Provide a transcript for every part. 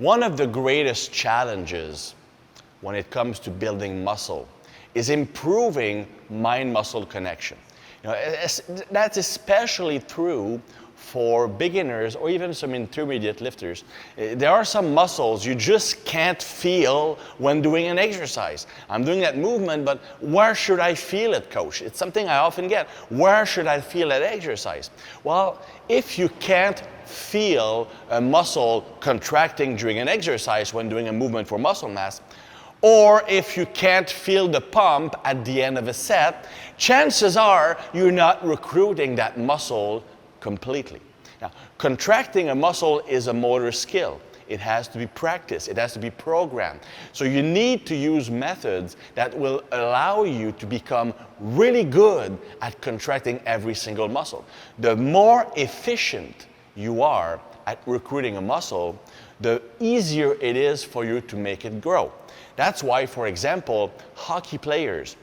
One of the greatest challenges when it comes to building muscle is improving mind-muscle connection. That's especially true for beginners or even some intermediate lifters. There are some muscles you just can't feel when doing an exercise. I'm doing that movement, but where should I feel it, coach? It's something I often get. Where should I feel that exercise? Well, if you can't feel a muscle contracting during an exercise when doing a movement for muscle mass, or if you can't feel the pump at the end of a set, chances are you're not recruiting that muscle completely. Now, contracting a muscle is a motor skill. It has to be practiced. It has to be programmed. So you need to use methods that will allow you to become really good at contracting every single muscle. The more efficient you are at recruiting a muscle, the easier it is for you to make it grow. That's why, for example, hockey players,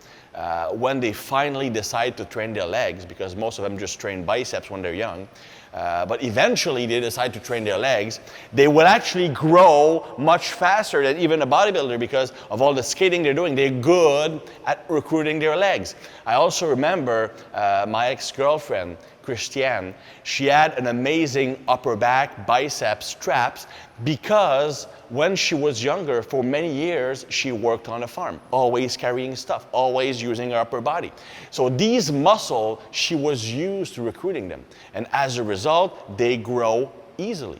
when they finally decide to train their legs, because most of them just train biceps when they're young, but eventually they decide to train their legs, they will actually grow much faster than even a bodybuilder because of all the skating they're doing. They're good at recruiting their legs. I also remember my ex-girlfriend, Christiane. She had an amazing upper back biceps traps because when she was younger, for many years, she worked on a farm, always carrying stuff, always using her upper body. So these muscles, she was used to recruiting them. And as a result, they grow easily.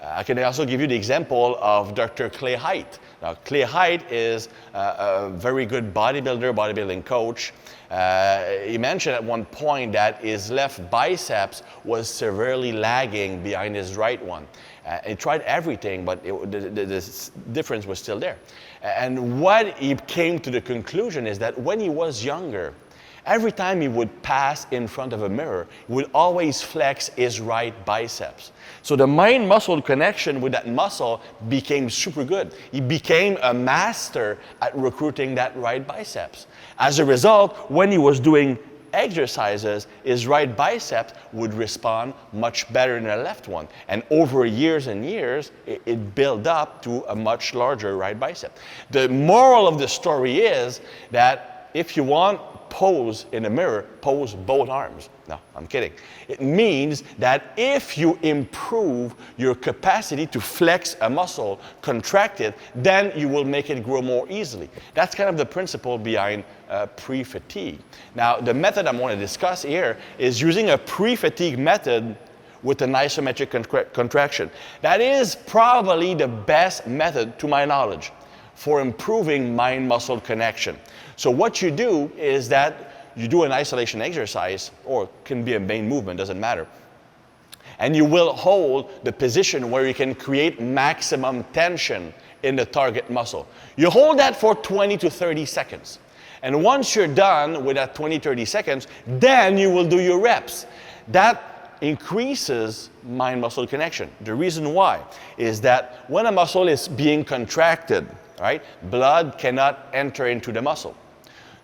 I can also give you the example of Dr. Clay Height. Now, Clay Height is a very good bodybuilding coach. He mentioned at one point that his left biceps was severely lagging behind his right one. He tried everything, but the difference was still there. And what he came to the conclusion is that when he was younger, every time he would pass in front of a mirror, he would always flex his right biceps. So the mind-muscle connection with that muscle became super good. He became a master at recruiting that right biceps. As a result, when he was doing exercises, his right bicep would respond much better than the left one. And over years and years, it built up to a much larger right bicep. The moral of the story is that if you want pose in a mirror, pose both arms. No, I'm kidding. It means that if you improve your capacity to flex a muscle, contract it, then you will make it grow more easily. That's kind of the principle behind pre-fatigue. Now, the method I want to discuss here is using a pre-fatigue method with an isometric contraction. That is probably the best method, to my knowledge, for improving mind-muscle connection. So what you do is that you do an isolation exercise, or it can be a main movement, doesn't matter. And you will hold the position where you can create maximum tension in the target muscle. You hold that for 20 to 30 seconds. And once you're done with that 20-30 seconds, then you will do your reps. That increases mind-muscle connection. The reason why is that when a muscle is being contracted, right, blood cannot enter into the muscle.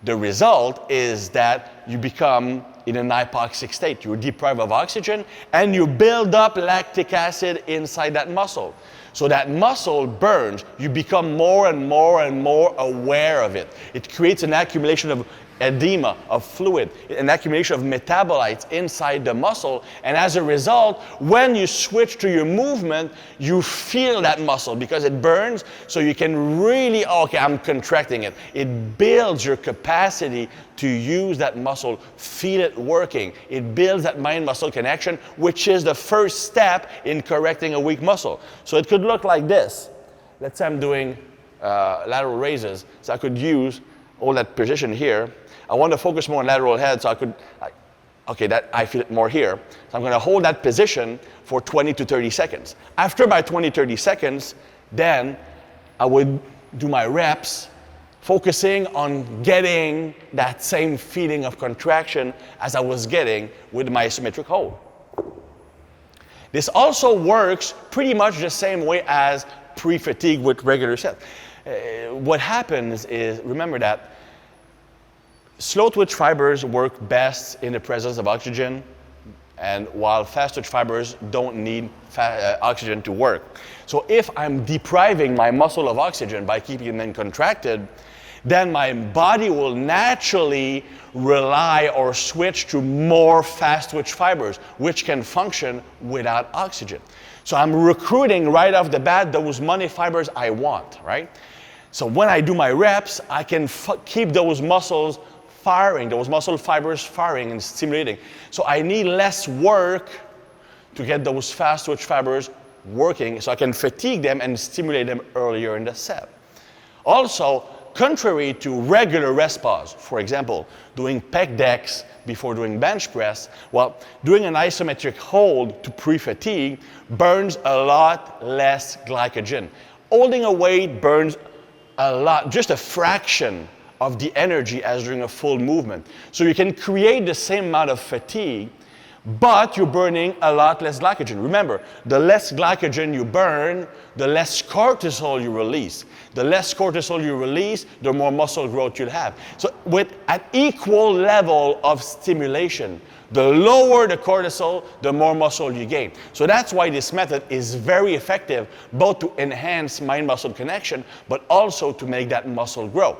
The result is that you become in an hypoxic state. You're deprived of oxygen and you build up lactic acid inside that muscle. So that muscle burns. You become more and more and more aware of it. It creates an accumulation of edema, of fluid, an accumulation of metabolites inside the muscle. And as a result, when you switch to your movement, you feel that muscle because it burns. So you can really, okay, I'm contracting it. It builds your capacity to use that muscle, feel it working. It builds that mind-muscle connection, which is the first step in correcting a weak muscle. So it could look like this. Let's say I'm doing lateral raises. So I could hold that position here. I want to focus more on lateral head, so I feel it more here. So I'm going to hold that position for 20 to 30 seconds. After my 20, 30 seconds, then I would do my reps, focusing on getting that same feeling of contraction as I was getting with my isometric hold. This also works pretty much the same way as pre-fatigue with regular sets. What happens is, remember that slow twitch fibers work best in the presence of oxygen. and while fast twitch fibers don't need oxygen to work. So if I'm depriving my muscle of oxygen by keeping them contracted, then my body will naturally rely or switch to more fast twitch fibers, which can function without oxygen. So I'm recruiting right off the bat those money fibers I want, right? So when I do my reps, I can keep those muscles firing, those muscle fibers firing and stimulating. So I need less work to get those fast twitch fibers working, so I can fatigue them and stimulate them earlier in the set. Also, contrary to regular rest pause, for example, doing pec decks before doing bench press, well, doing an isometric hold to pre-fatigue burns a lot less glycogen. Holding a weight burns a lot, just a fraction of the energy as during a full movement. So you can create the same amount of fatigue, but you're burning a lot less glycogen. Remember, the less glycogen you burn, the less cortisol you release. The less cortisol you release, the more muscle growth you'll have. So with an equal level of stimulation, the lower the cortisol, the more muscle you gain. So that's why this method is very effective, both to enhance mind-muscle connection, but also to make that muscle grow.